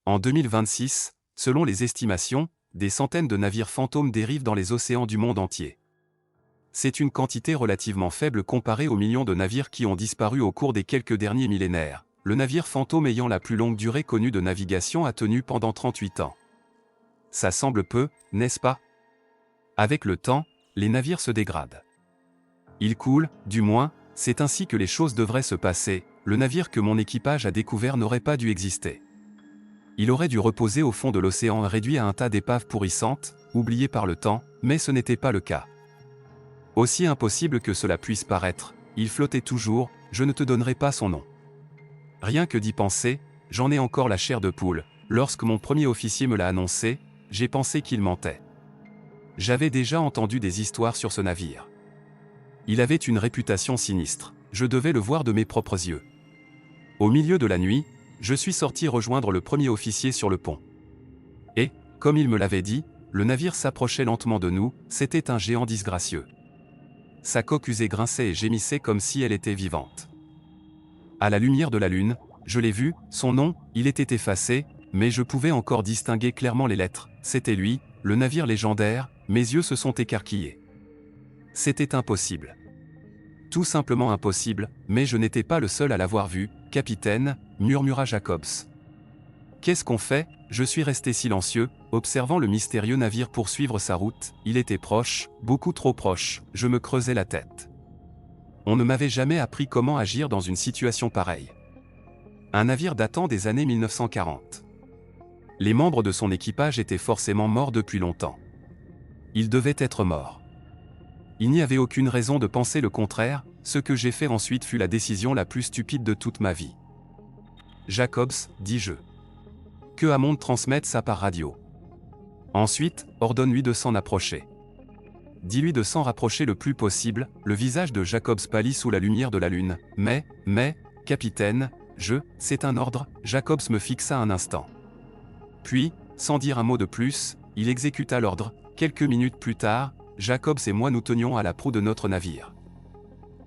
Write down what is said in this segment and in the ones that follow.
En 2026, selon les estimations, des centaines de navires fantômes dérivent dans les océans du monde entier. C'est une quantité relativement faible comparée aux millions de navires qui ont disparu au cours des quelques derniers millénaires. Le navire fantôme ayant la plus longue durée connue de navigation a tenu pendant 38 ans. Ça semble peu, n'est-ce pas? Avec le temps, les navires se dégradent. Ils coulent, du moins, c'est ainsi que les choses devraient se passer. Le navire que mon équipage a découvert n'aurait pas dû exister. Il aurait dû reposer au fond de l'océan réduit à un tas d'épaves pourrissantes, oubliées par le temps, mais ce n'était pas le cas. Aussi impossible que cela puisse paraître, il flottait toujours, je ne te donnerai pas son nom. Rien que d'y penser, j'en ai encore la chair de poule. Lorsque mon premier officier me l'a annoncé, j'ai pensé qu'il mentait. J'avais déjà entendu des histoires sur ce navire. Il avait une réputation sinistre, je devais le voir de mes propres yeux. Au milieu de la nuit, je suis sorti rejoindre le premier officier sur le pont. Et, comme il me l'avait dit, le navire s'approchait lentement de nous, c'était un géant disgracieux. Sa coque usée grinçait et gémissait comme si elle était vivante. À la lumière de la lune, je l'ai vu, son nom, il était effacé, mais je pouvais encore distinguer clairement les lettres. C'était lui, le navire légendaire, mes yeux se sont écarquillés. C'était impossible. Tout simplement impossible, mais je n'étais pas le seul à l'avoir vu, capitaine, murmura Jacobs. Qu'est-ce qu'on fait? Je suis resté silencieux, observant le mystérieux navire poursuivre sa route. Il était proche, beaucoup trop proche, je me creusais la tête. On ne m'avait jamais appris comment agir dans une situation pareille. Un navire datant des années 1940. Les membres de son équipage étaient forcément morts depuis longtemps. Ils devaient être morts. Il n'y avait aucune raison de penser le contraire, ce que j'ai fait ensuite fut la décision la plus stupide de toute ma vie. Jacobs, dis-je. Que Hammond transmette ça par radio. Ensuite, ordonne-lui de s'en approcher. Dis-lui de s'en rapprocher le plus possible, le visage de Jacobs pâlit sous la lumière de la lune. Mais, capitaine, c'est un ordre, Jacobs me fixa un instant. Puis, sans dire un mot de plus, il exécuta l'ordre. Quelques minutes plus tard, Jacobs et moi nous tenions à la proue de notre navire.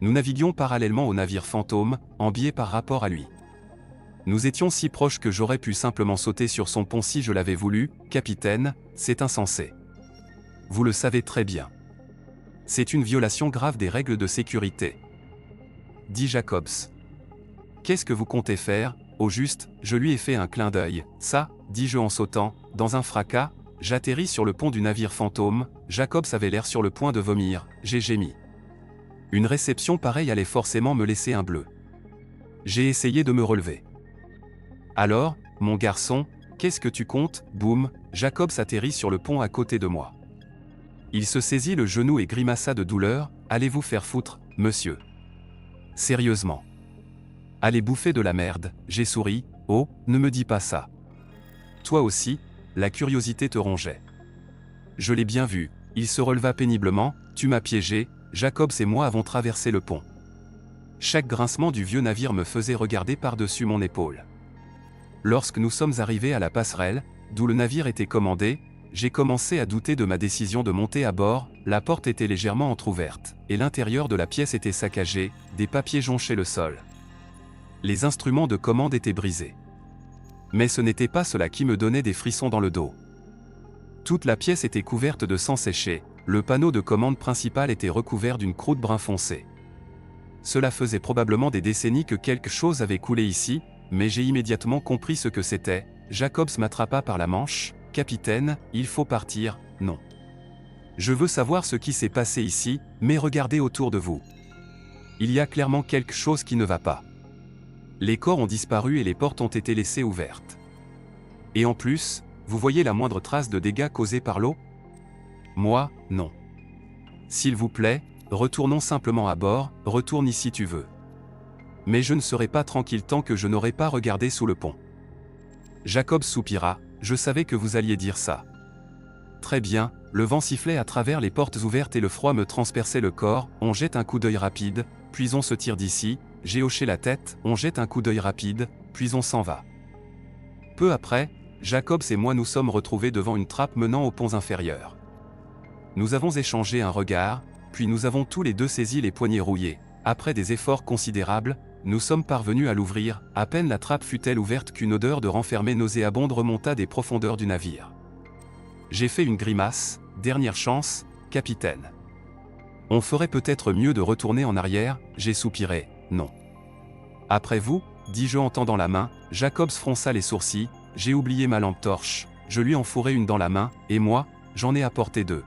Nous naviguions parallèlement au navire fantôme, en biais par rapport à lui. Nous étions si proches que j'aurais pu simplement sauter sur son pont si je l'avais voulu. Capitaine, c'est insensé. Vous le savez très bien. C'est une violation grave des règles de sécurité. Dit Jacobs. Qu'est-ce que vous comptez faire? Au juste, je lui ai fait un clin d'œil. Ça, dis-je en sautant, dans un fracas, j'atterris sur le pont du navire fantôme. Jacobs avait l'air sur le point de vomir, j'ai gémi. Une réception pareille allait forcément me laisser un bleu. J'ai essayé de me relever. Alors, mon garçon, qu'est-ce que tu comptes? Boum, Jacobs atterrit sur le pont à côté de moi. Il se saisit le genou et grimaça de douleur. Allez-vous faire foutre, monsieur? Sérieusement. Allez bouffer de la merde, j'ai souri. Oh, ne me dis pas ça. Toi aussi, la curiosité te rongeait. Je l'ai bien vu, il se releva péniblement. Tu m'as piégé, Jacobs et moi avons traversé le pont. Chaque grincement du vieux navire me faisait regarder par-dessus mon épaule. Lorsque nous sommes arrivés à la passerelle, d'où le navire était commandé, j'ai commencé à douter de ma décision de monter à bord. La porte était légèrement entr'ouverte, et l'intérieur de la pièce était saccagé, des papiers jonchaient le sol. Les instruments de commande étaient brisés. Mais ce n'était pas cela qui me donnait des frissons dans le dos. Toute la pièce était couverte de sang séché, le panneau de commande principal était recouvert d'une croûte brun foncé. Cela faisait probablement des décennies que quelque chose avait coulé ici, mais j'ai immédiatement compris ce que c'était. Jacobs m'attrapa par la manche. Capitaine, il faut partir, non. Je veux savoir ce qui s'est passé ici, mais regardez autour de vous. Il y a clairement quelque chose qui ne va pas. Les corps ont disparu et les portes ont été laissées ouvertes. Et en plus, vous voyez la moindre trace de dégâts causés par l'eau? Moi, non. S'il vous plaît, retournons simplement à bord, retourne ici tu veux. Mais je ne serai pas tranquille tant que je n'aurai pas regardé sous le pont. Jacobs soupira, je savais que vous alliez dire ça. Très bien, le vent sifflait à travers les portes ouvertes et le froid me transperçait le corps. On jette un coup d'œil rapide, puis on se tire d'ici. J'ai hoché la tête, on jette un coup d'œil rapide, puis on s'en va. Peu après, Jacobs et moi nous sommes retrouvés devant une trappe menant aux ponts inférieurs. Nous avons échangé un regard, puis nous avons tous les deux saisi les poignets rouillés. Après des efforts considérables, nous sommes parvenus à l'ouvrir, à peine la trappe fut-elle ouverte qu'une odeur de renfermé nauséabonde remonta des profondeurs du navire. J'ai fait une grimace, dernière chance, capitaine. On ferait peut-être mieux de retourner en arrière, j'ai soupiré, non. Après vous, dis-je en tendant la main, Jacobs fronça les sourcils, j'ai oublié ma lampe torche, je lui en fourrai une dans la main, et moi, j'en ai apporté 2.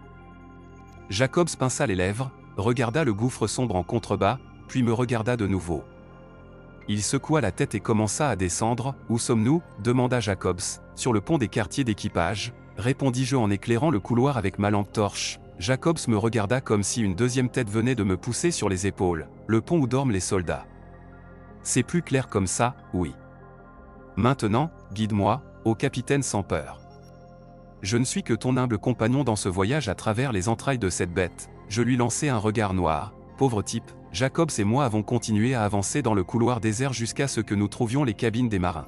Jacobs pinça les lèvres, regarda le gouffre sombre en contrebas, puis me regarda de nouveau. Il secoua la tête et commença à descendre. « Où sommes-nous » demanda Jacobs. « Sur le pont des quartiers d'équipage » répondis-je en éclairant le couloir avec ma lampe torche. Jacobs me regarda comme si une deuxième tête venait de me pousser sur les épaules. « Le pont où dorment les soldats. » C'est plus clair comme ça, oui. Maintenant, guide-moi, ô capitaine sans peur. Je ne suis que ton humble compagnon dans ce voyage à travers les entrailles de cette bête. Je lui lançai un regard noir. Pauvre type, Jacobs et moi avons continué à avancer dans le couloir désert jusqu'à ce que nous trouvions les cabines des marins.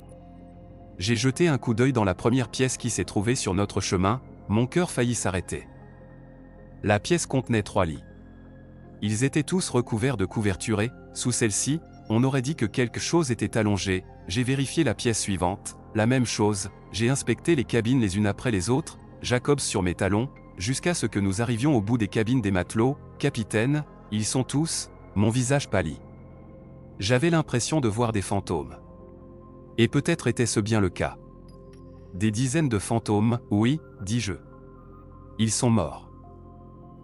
J'ai jeté un coup d'œil dans la première pièce qui s'est trouvée sur notre chemin, mon cœur faillit s'arrêter. La pièce contenait 3 lits. Ils étaient tous recouverts de couvertures et, sous celle-ci, on aurait dit que quelque chose était allongé. J'ai vérifié la pièce suivante, la même chose, j'ai inspecté les cabines les unes après les autres, Jacobs sur mes talons, jusqu'à ce que nous arrivions au bout des cabines des matelots. Capitaine, ils sont tous, mon visage pâlit. J'avais l'impression de voir des fantômes. Et peut-être était-ce bien le cas. Des dizaines de fantômes, oui, dis-je. Ils sont morts.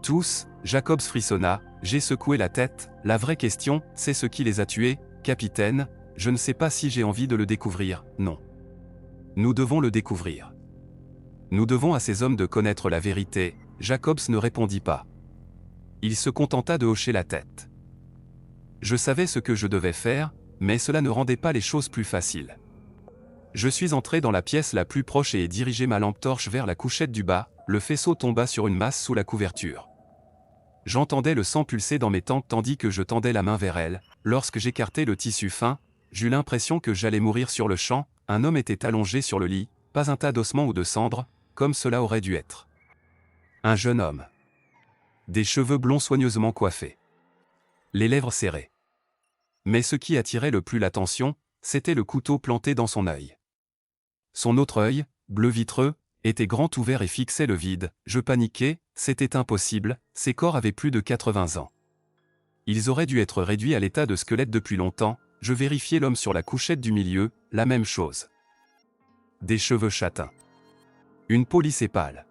Tous, Jacobs frissonna, j'ai secoué la tête, la vraie question, c'est ce qui les a tués, capitaine, je ne sais pas si j'ai envie de le découvrir, non. Nous devons le découvrir. Nous devons à ces hommes de connaître la vérité. Jacobs ne répondit pas. Il se contenta de hocher la tête. Je savais ce que je devais faire, mais cela ne rendait pas les choses plus faciles. Je suis entré dans la pièce la plus proche et ai dirigé ma lampe torche vers la couchette du bas, le faisceau tomba sur une masse sous la couverture. J'entendais le sang pulser dans mes tempes tandis que je tendais la main vers elle. Lorsque j'écartai le tissu fin, j'eus l'impression que j'allais mourir sur le champ. Un homme était allongé sur le lit, pas un tas d'ossements ou de cendres, comme cela aurait dû être. Un jeune homme. Des cheveux blonds soigneusement coiffés. Les lèvres serrées. Mais ce qui attirait le plus l'attention, c'était le couteau planté dans son œil. Son autre œil, bleu vitreux, était grand ouvert et fixait le vide. Je paniquai, c'était impossible, ces corps avaient plus de 80 ans. Ils auraient dû être réduits à l'état de squelette depuis longtemps. Je vérifiai l'homme sur la couchette du milieu, la même chose. Des cheveux châtains. Une peau lisse et pâle.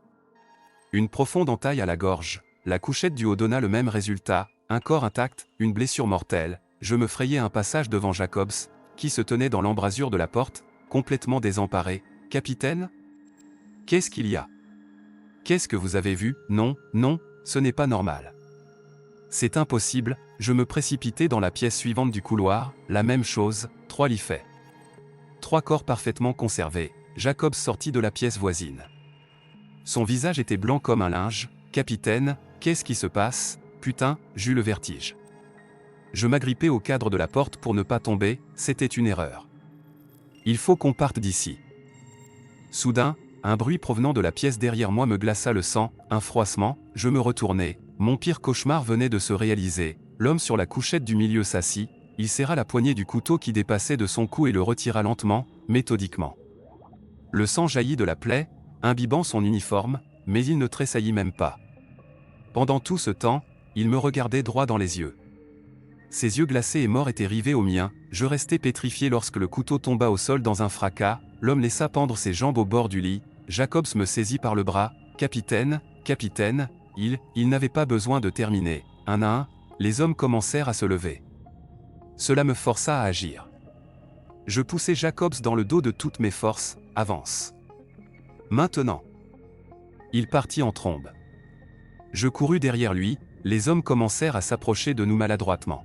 Une profonde entaille à la gorge. La couchette du haut donna le même résultat, un corps intact, une blessure mortelle. Je me frayai un passage devant Jacobs, qui se tenait dans l'embrasure de la porte, complètement désemparé. « Capitaine ? Qu'est-ce qu'il y a ? Qu'est-ce que vous avez vu ? Non, non, ce n'est pas normal. C'est impossible. » Je me précipitai dans la pièce suivante du couloir, la même chose, 3 lits faits. 3 corps parfaitement conservés. Jacobs sortit de la pièce voisine. Son visage était blanc comme un linge. « Capitaine, qu'est-ce qui se passe ? Putain, j'eus le vertige. » Je m'agrippai au cadre de la porte pour ne pas tomber, c'était une erreur. Il faut qu'on parte d'ici. Soudain, un bruit provenant de la pièce derrière moi me glaça le sang, un froissement, je me retournai. Mon pire cauchemar venait de se réaliser. L'homme sur la couchette du milieu s'assit, il serra la poignée du couteau qui dépassait de son cou et le retira lentement, méthodiquement. Le sang jaillit de la plaie, imbibant son uniforme, mais il ne tressaillit même pas. Pendant tout ce temps, il me regardait droit dans les yeux. Ses yeux glacés et morts étaient rivés aux miens, je restai pétrifié lorsque le couteau tomba au sol dans un fracas, l'homme laissa pendre ses jambes au bord du lit, Jacobs me saisit par le bras, « Capitaine, capitaine !» Il n'avait pas besoin de terminer. Un à un, les hommes commencèrent à se lever. Cela me força à agir. Je poussai Jacobs dans le dos de toutes mes forces, « Avance !» Maintenant. Il partit en trombe. Je courus derrière lui, les hommes commencèrent à s'approcher de nous maladroitement.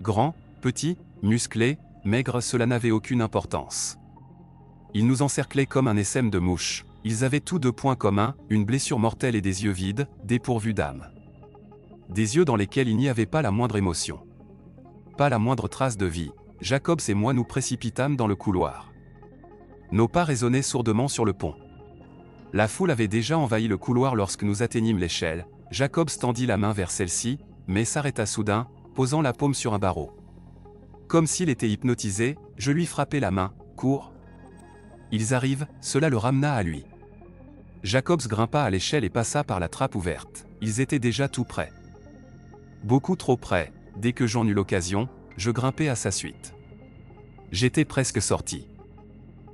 Grands, petits, musclés, maigres, cela n'avait aucune importance. Ils nous encerclaient comme un essaim de mouches. Ils avaient tous 2 points communs, une blessure mortelle et des yeux vides, dépourvus d'âme. Des yeux dans lesquels il n'y avait pas la moindre émotion. Pas la moindre trace de vie. Jacobs et moi nous précipitâmes dans le couloir. Nos pas résonnaient sourdement sur le pont. La foule avait déjà envahi le couloir lorsque nous atteignîmes l'échelle. Jacobs tendit la main vers celle-ci, mais s'arrêta soudain, posant la paume sur un barreau. Comme s'il était hypnotisé, je lui frappai la main. « Cours !» Ils arrivent, cela le ramena à lui. Jacobs grimpa à l'échelle et passa par la trappe ouverte. Ils étaient déjà tout près. Beaucoup trop près. Dès que j'en eus l'occasion, je grimpai à sa suite. J'étais presque sorti.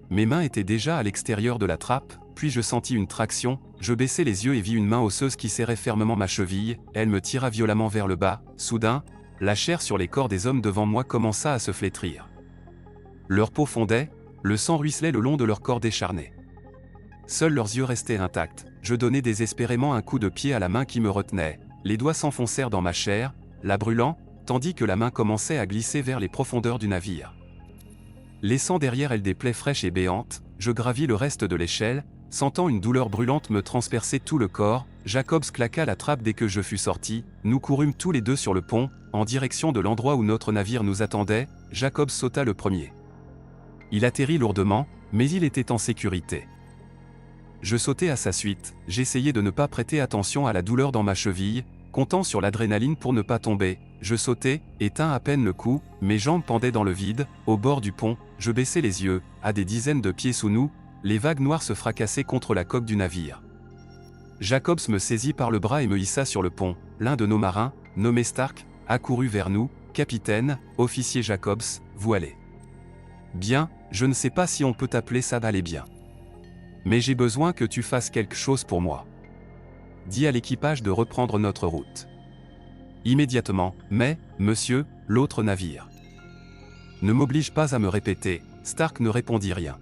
Mes mains étaient déjà à l'extérieur de la trappe, puis je sentis une traction, je baissai les yeux et vis une main osseuse qui serrait fermement ma cheville, elle me tira violemment vers le bas. Soudain, la chair sur les corps des hommes devant moi commença à se flétrir. Leur peau fondait, le sang ruisselait le long de leur corps décharné. Seuls leurs yeux restaient intacts, je donnai désespérément un coup de pied à la main qui me retenait, les doigts s'enfoncèrent dans ma chair, la brûlant, tandis que la main commençait à glisser vers les profondeurs du navire. Laissant derrière elle des plaies fraîches et béantes, je gravis le reste de l'échelle, sentant une douleur brûlante me transpercer tout le corps. Jacobs claqua la trappe dès que je fus sorti, nous courûmes tous les deux sur le pont, en direction de l'endroit où notre navire nous attendait. Jacobs sauta le premier. Il atterrit lourdement, mais il était en sécurité. Je sautai à sa suite, j'essayais de ne pas prêter attention à la douleur dans ma cheville, comptant sur l'adrénaline pour ne pas tomber. Je sautai, et tins à peine le coup, mes jambes pendaient dans le vide, au bord du pont, je baissai les yeux, à des dizaines de pieds sous nous, les vagues noires se fracassaient contre la coque du navire. Jacobs me saisit par le bras et me hissa sur le pont. L'un de nos marins, nommé Stark, accourut vers nous. « Capitaine, officier Jacobs, vous allez bien, je ne sais pas si on peut appeler ça aller bien. Mais j'ai besoin que tu fasses quelque chose pour moi. Dis à l'équipage de reprendre notre route. Immédiatement, mais, monsieur, l'autre navire. Ne m'oblige pas à me répéter. » Stark ne répondit rien.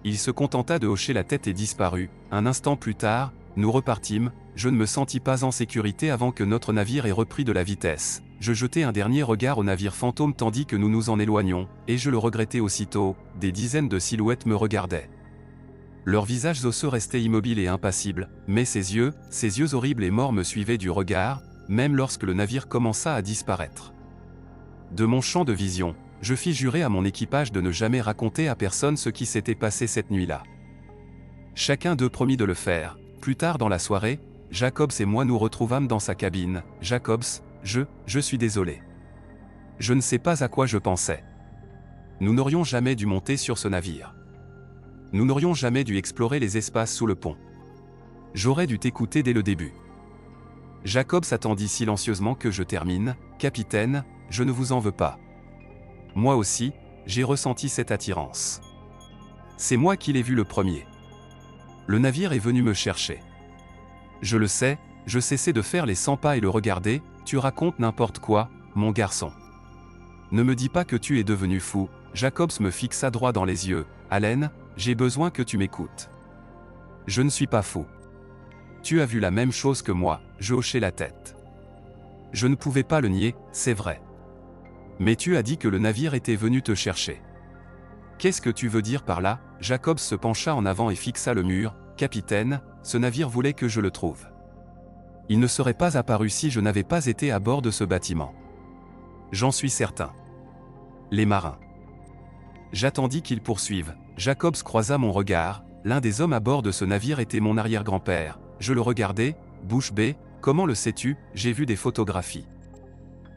Il se contenta de hocher la tête et disparut. Un instant plus tard, nous repartîmes. Je ne me sentis pas en sécurité avant que notre navire ait repris de la vitesse. Je jetai un dernier regard au navire fantôme tandis que nous nous en éloignions, et je le regrettai aussitôt. Des dizaines de silhouettes me regardaient. Leurs visages osseux restaient immobiles et impassibles, mais ces yeux horribles et morts me suivaient du regard, même lorsque le navire commença à disparaître. De mon champ de vision, je fis jurer à mon équipage de ne jamais raconter à personne ce qui s'était passé cette nuit-là. Chacun d'eux promit de le faire. Plus tard dans la soirée, Jacobs et moi nous retrouvâmes dans sa cabine. « Jacobs, je suis désolé. Je ne sais pas à quoi je pensais. Nous n'aurions jamais dû monter sur ce navire. Nous n'aurions jamais dû explorer les espaces sous le pont. J'aurais dû t'écouter dès le début. » Jacobs attendit silencieusement que je termine. « Capitaine, je ne vous en veux pas. Moi aussi, j'ai ressenti cette attirance. C'est moi qui l'ai vu le premier. Le navire est venu me chercher. Je le sais, je cessais de faire les 100 pas et le regarder. Tu racontes n'importe quoi, mon garçon. Ne me dis pas que tu es devenu fou. » Jacobs me fixa droit dans les yeux. « Allen, j'ai besoin que tu m'écoutes. Je ne suis pas fou. Tu as vu la même chose que moi. » Je hochai la tête. Je ne pouvais pas le nier, c'est vrai. Mais tu as dit que le navire était venu te chercher. Qu'est-ce que tu veux dire par là? Jacobs se pencha en avant et fixa le mur. « Capitaine, ce navire voulait que je le trouve. Il ne serait pas apparu si je n'avais pas été à bord de ce bâtiment. J'en suis certain. » Les marins. J'attendis qu'ils poursuivent. Jacobs croisa mon regard. L'un des hommes à bord de ce navire était mon arrière-grand-père. Je le regardai, bouche bée. « Comment le sais-tu? J'ai vu des photographies. »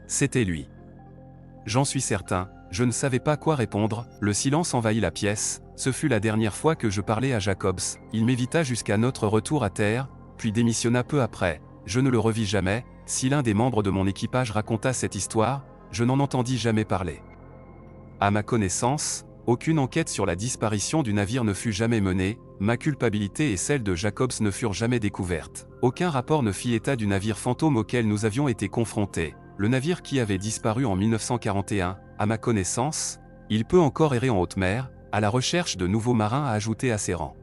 C'était lui. J'en suis certain, je ne savais pas quoi répondre. Le silence envahit la pièce. Ce fut la dernière fois que je parlais à Jacobs. Il m'évita jusqu'à notre retour à terre, puis démissionna peu après. Je ne le revis jamais. Si l'un des membres de mon équipage raconta cette histoire, je n'en entendis jamais parler. À ma connaissance, aucune enquête sur la disparition du navire ne fut jamais menée. Ma culpabilité et celle de Jacobs ne furent jamais découvertes. Aucun rapport ne fit état du navire fantôme auquel nous avions été confrontés. Le navire qui avait disparu en 1941, à ma connaissance, il peut encore errer en haute mer, à la recherche de nouveaux marins à ajouter à ses rangs.